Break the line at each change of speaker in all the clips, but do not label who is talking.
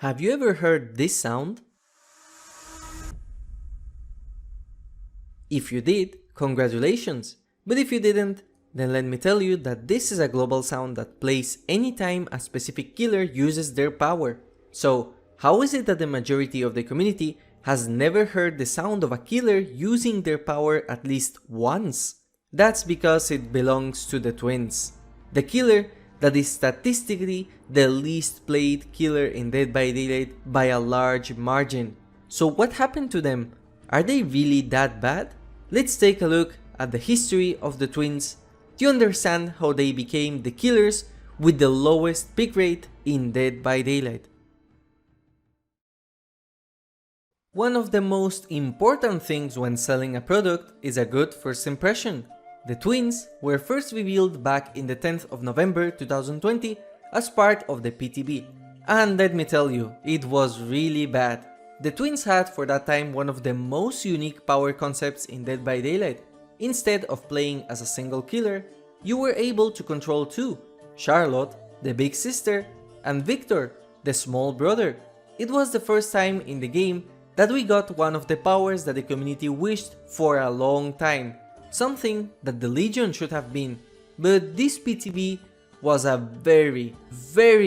Have you ever heard this sound? If you did, congratulations! But if you didn't, then let me tell you that this is a global sound that plays anytime a specific killer uses their power. So, how is it that the majority of the community has never heard the sound of a killer using their power at least once? That's because it belongs to the twins. The killer that is statistically the least played killer in Dead by Daylight by a large margin. So what happened to them? Are they really that bad? Let's take a look at the history of the twins to understand how they became the killers with the lowest pick rate in Dead by Daylight. One of the most important things when selling a product is a good first impression. The twins were first revealed back in the 10th of November 2020 as part of the PTB. And let me tell you, it was really bad. The twins had for that time one of the most unique power concepts in Dead by Daylight. Instead of playing as a single killer, you were able to control two: Charlotte, the big sister, and Victor, the small brother. It was the first time in the game that we got one of the powers that the community wished for a long time. Something that the Legion should have been, but this PTB was a very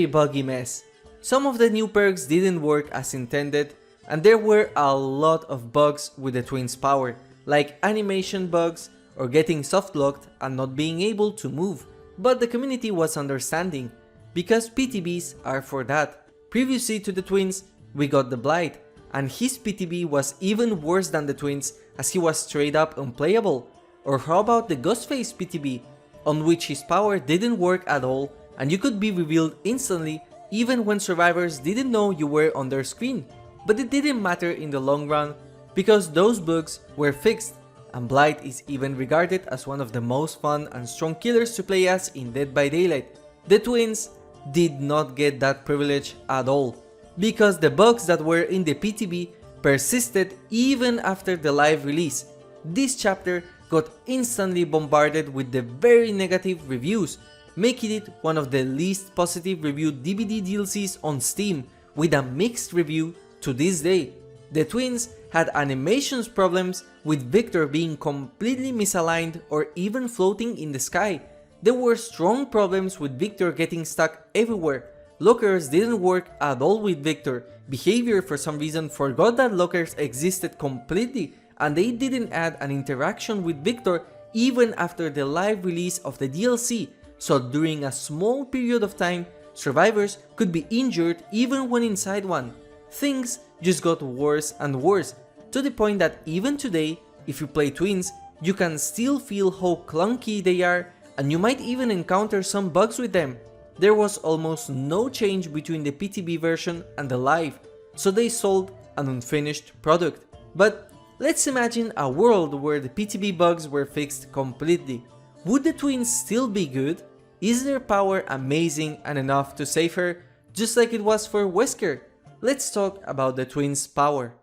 buggy mess. Some of the new perks didn't work as intended, and there were a lot of bugs with the twins' power, like animation bugs or getting soft-locked and not being able to move. But the community was understanding, because PTBs are for that. Previously to the twins, we got the BLIGHTED, and his PTB was even worse than the twins as he was straight up unplayable. Or how about the Ghostface PTB, on which his power didn't work at all and you could be revealed instantly even when survivors didn't know you were on their screen. But it didn't matter in the long run because those bugs were fixed, and BLIGHTED is even regarded as one of the most fun and strong killers to play as in Dead by Daylight. The twins did not get that privilege at all, because the bugs that were in the PTB persisted even after the live release. This chapter got instantly bombarded with the very negative reviews, making it one of the least positive reviewed DBD DLCs on Steam, with a mixed review to this day. The twins had animations problems, with Victor being completely misaligned or even floating in the sky. There were strong problems with Victor getting stuck everywhere. Lockers didn't work at all with Victor. Behavior for some reason forgot that lockers existed completely, and they didn't add an interaction with Victor even after the live release of the DLC, so during a small period of time, survivors could be injured even when inside one. Things just got worse and worse, to the point that even today, if you play twins, you can still feel how clunky they are, and you might even encounter some bugs with them. There was almost no change between the PTB version and the live, so they sold an unfinished product. But let's imagine a world where the PTB bugs were fixed completely. Would the twins still be good? Is their power amazing and enough to save her, just like it was for Wesker? Let's talk about the twins' power.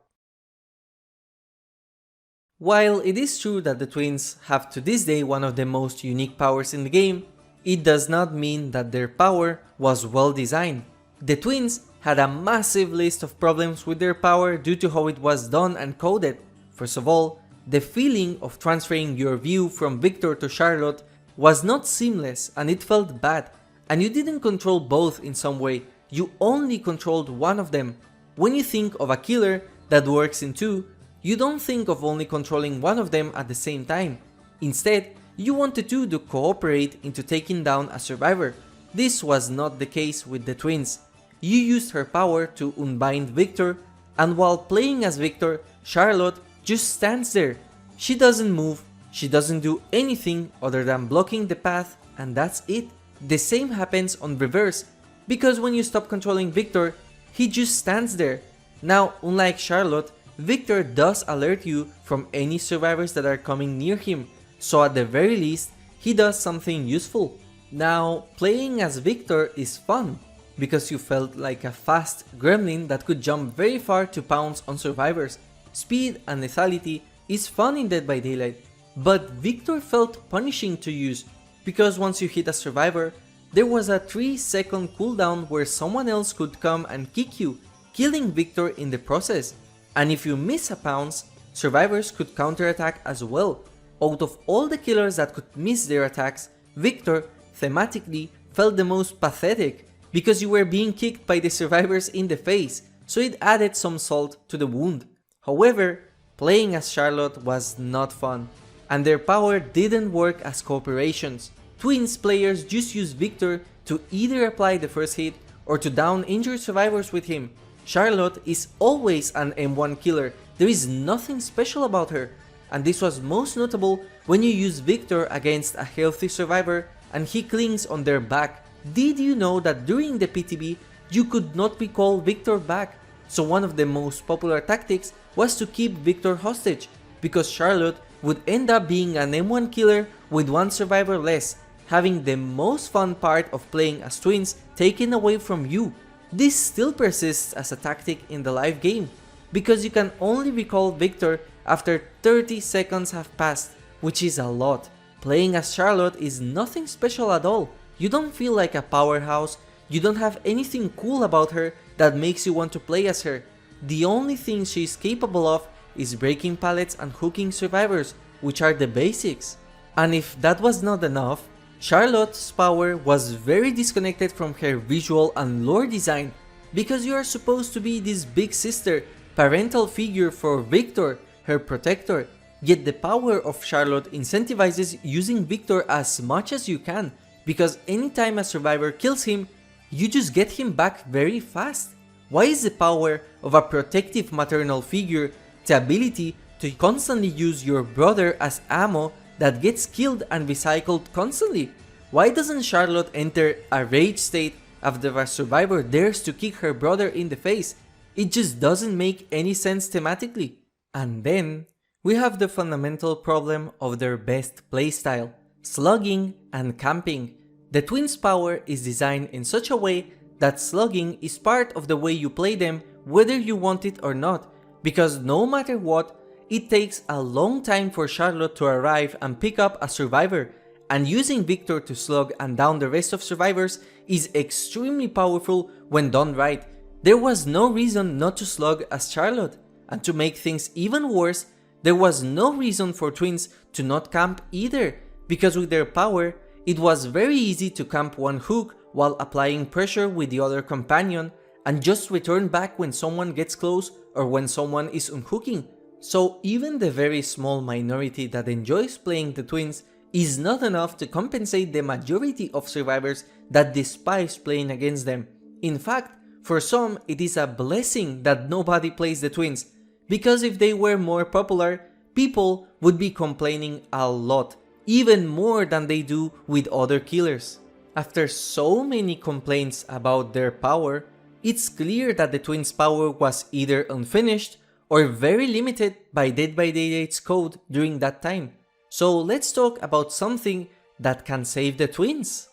While it is true that the twins have to this day one of the most unique powers in the game, it does not mean that their power was well designed. The twins had a massive list of problems with their power due to how it was done and coded. First of all, the feeling of transferring your view from Victor to Charlotte was not seamless and it felt bad, and you didn't control both in some way, you only controlled one of them. When you think of a killer that works in two, you don't think of only controlling one of them at the same time. Instead, you want the two to cooperate into taking down a survivor. This was not the case with the twins. You used her power to unbind Victor, and while playing as Victor, Charlotte just stands there. She doesn't move, she doesn't do anything other than blocking the path, and that's it. The same happens on reverse, because when you stop controlling Victor, he just stands there. Now, unlike Charlotte, Victor does alert you from any survivors that are coming near him, so at the very least, he does something useful. Now, playing as Victor is fun, because you felt like a fast gremlin that could jump very far to pounce on survivors. Speed and lethality is fun in Dead by Daylight, but Victor felt punishing to use, because once you hit a survivor, there was a 3-second cooldown where someone else could come and kick you. killing Victor in the process. And if you miss a pounce, survivors could counterattack as well. Out of all the killers that could miss their attacks, Victor, thematically, felt the most pathetic because you were being kicked by the survivors in the face, so it added some salt to the wound. However, playing as Charlotte was not fun, and their power didn't work as cooperations. Twins players just used Victor to either apply the first hit or to down injured survivors with him. Charlotte is always an M1 killer, there is nothing special about her, and this was most notable when you use Victor against a healthy survivor and he clings on their back. Did you know that during the PTB you could not recall Victor back? So one of the most popular tactics was to keep Victor hostage, because Charlotte would end up being an M1 killer with one survivor less, having the most fun part of playing as twins taken away from you. This still persists as a tactic in the live game, because you can only recall Victor after 30 seconds have passed, which is a lot. Playing as Charlotte is nothing special at all. You don't feel like a powerhouse, you don't have anything cool about her that makes you want to play as her. The only thing she is capable of is breaking pallets and hooking survivors, which are the basics. And if that was not enough, Charlotte's power was very disconnected from her visual and lore design, because you are supposed to be this big sister, parental figure for Victor, her protector, yet the power of Charlotte incentivizes using Victor as much as you can, because anytime a survivor kills him, you just get him back very fast. Why is the power of a protective maternal figure the ability to constantly use your brother as ammo that gets killed and recycled constantly? Why doesn't Charlotte enter a rage state after a survivor dares to kick her brother in the face? It just doesn't make any sense thematically. And then we have the fundamental problem of their best playstyle, slugging and camping. The twins' power is designed in such a way that slugging is part of the way you play them whether you want it or not, because no matter what, it takes a long time for Charlotte to arrive and pick up a survivor, and using Victor to slug and down the rest of survivors is extremely powerful when done right. There was no reason not to slug as Charlotte, and to make things even worse, there was no reason for twins to not camp either, because with their power, it was very easy to camp one hook while applying pressure with the other companion and just return back when someone gets close or when someone is unhooking. So even the very small minority that enjoys playing the twins is not enough to compensate the majority of survivors that despise playing against them. In fact, for some it is a blessing that nobody plays the twins, because if they were more popular, people would be complaining a lot, even more than they do with other killers. After so many complaints about their power, it's clear that the twins' power was either unfinished or very limited by Dead by Daylight's code during that time. So let's talk about something that can save the twins.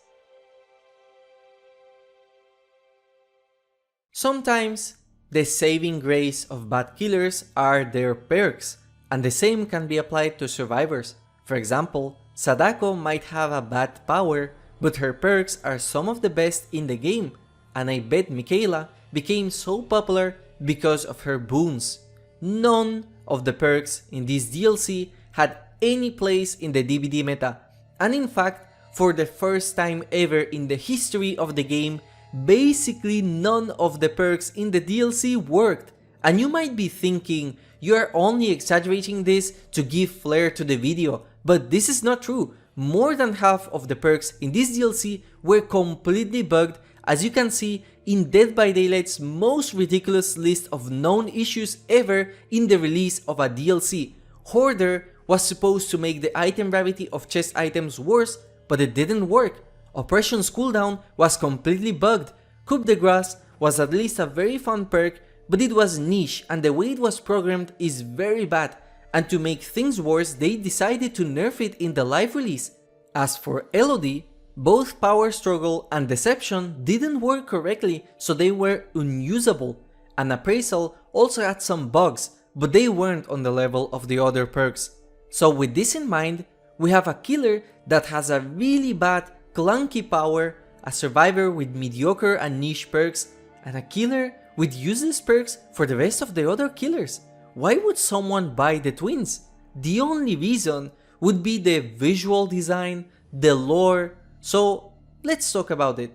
Sometimes, the saving grace of bad killers are their perks, and the same can be applied to survivors. For example, Sadako might have a bad power, but her perks are some of the best in the game, and I bet Mjaaa became so popular because of her boons. None of the perks in this DLC had any place in the DBD meta, and in fact, for the first time ever in the history of the game, basically none of the perks in the DLC worked. And you might be thinking, you are only exaggerating this to give flair to the video, but this is not true. More than half of the perks in this DLC were completely bugged, as you can see in Dead by Daylight's most ridiculous list of known issues ever in the release of a DLC. Hoarder was supposed to make the item rarity of chest items worse, but it didn't work. Oppression's cooldown was completely bugged. Coup de Grace was at least a very fun perk, but it was niche and the way it was programmed is very bad, and to make things worse they decided to nerf it in the live release. As for Elodie, both Power Struggle and Deception didn't work correctly, so they were unusable, and Appraisal also had some bugs, but they weren't on the level of the other perks. So with this in mind, we have a killer that has a really bad clunky power, a survivor with mediocre and niche perks, and a killer with useless perks for the rest of the other killers. Why would someone buy the twins? The only reason would be the visual design, the lore, so let's talk about it.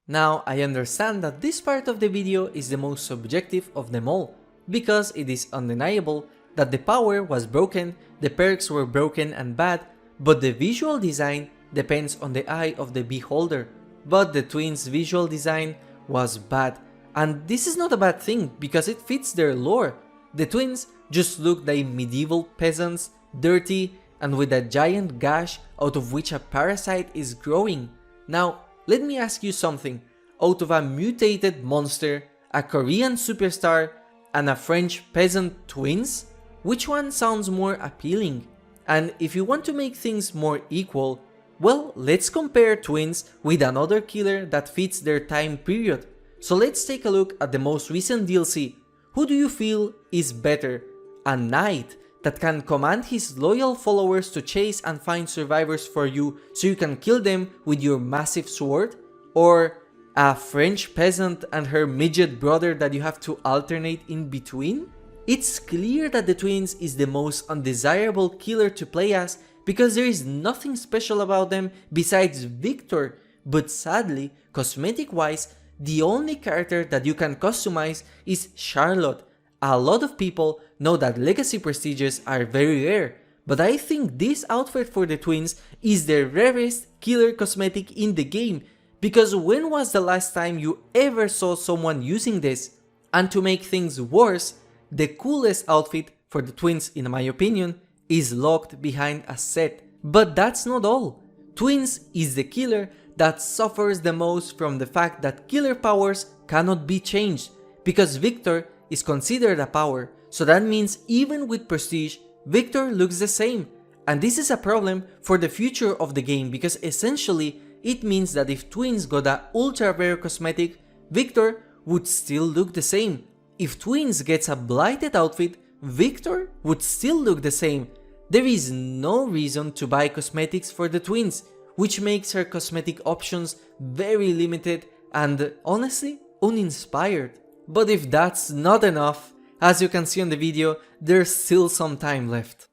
Now I understand that this part of the video is the most subjective of them all, because it is undeniable that the power was broken, the perks were broken and bad, but the visual design depends on the eye of the beholder. But the twins' visual design was bad, and this is not a bad thing because it fits their lore. The twins just look like medieval peasants, dirty and with a giant gash out of which a parasite is growing. Now, let me ask you something. Out of a mutated monster, a Korean superstar, and a French peasant twins? Which one sounds more appealing? And if you want to make things more equal, well, let's compare twins with another killer that fits their time period. So let's take a look at the most recent DLC. Who do you feel is better? A knight that can command his loyal followers to chase and find survivors for you so you can kill them with your massive sword? Or a French peasant and her midget brother that you have to alternate in between? It's clear that the twins is the most undesirable killer to play as because there is nothing special about them besides Victor, but sadly, cosmetic wise, the only character that you can customize is Charlotte. A lot of people know that legacy prestiges are very rare, but I think this outfit for the twins is the rarest killer cosmetic in the game, because when was the last time you ever saw someone using this? And to make things worse, the coolest outfit for the twins, in my opinion, is locked behind a set. But that's not all. Twins is the killer that suffers the most from the fact that killer powers cannot be changed, because Victor is considered a power, so that means even with prestige, Victor looks the same. And this is a problem for the future of the game, because essentially it means that if twins got a ultra rare cosmetic, Victor would still look the same. If twins gets a blighted outfit, Victor would still look the same. There is no reason to buy cosmetics for the twins, which makes her cosmetic options very limited and honestly uninspired. But if that's not enough, as you can see on the video, there's still some time left.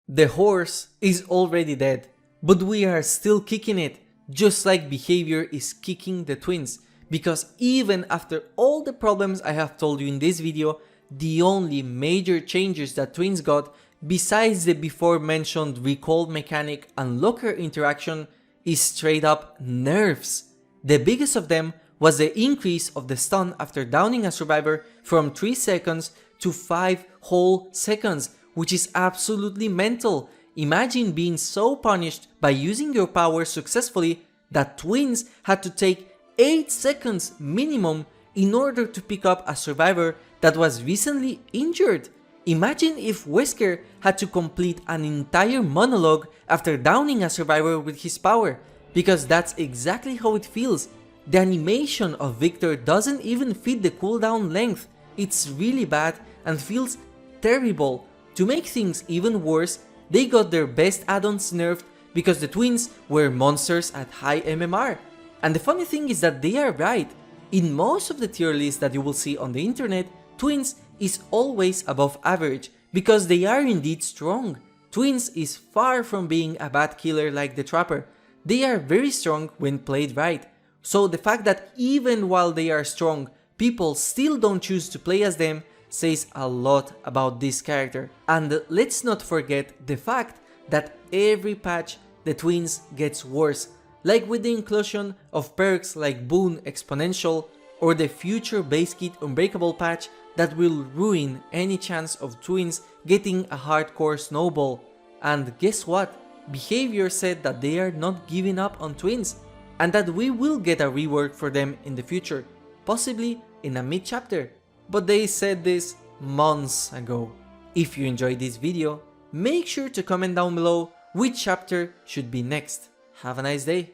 The horse is already dead, but we are still kicking it, just like behavior is kicking the twins, because even after all the problems I have told you in this video, the only major changes that twins got, besides the before mentioned recall mechanic and locker interaction, is straight up nerfs. The biggest of them was the increase of the stun after downing a survivor from 3 seconds to 5 whole seconds, which is absolutely mental. Imagine being so punished by using your power successfully that twins had to take 8 seconds minimum in order to pick up a survivor that was recently injured. Imagine if Wesker had to complete an entire monologue after downing a survivor with his power, because that's exactly how it feels. The animation of Victor doesn't even fit the cooldown length. It's really bad and feels terrible. To make things even worse, they got their best add-ons nerfed because the twins were monsters at high MMR. And the funny thing is that they are right. In most of the tier lists that you will see on the internet, twins is always above average because they are indeed strong. Twins is far from being a bad killer like the Trapper. They are very strong when played right. So the fact that even while they are strong, people still don't choose to play as them says a lot about this character. And let's not forget the fact that every patch the twins gets worse, like with the inclusion of perks like Boon Exponential or the future base kit Unbreakable patch that will ruin any chance of twins getting a hardcore snowball. And guess what? Behavior said that they are not giving up on twins, and that we will get a rework for them in the future, possibly in a mid-chapter. But they said this months ago. If you enjoyed this video, make sure to comment down below which chapter should be next. Have a nice day.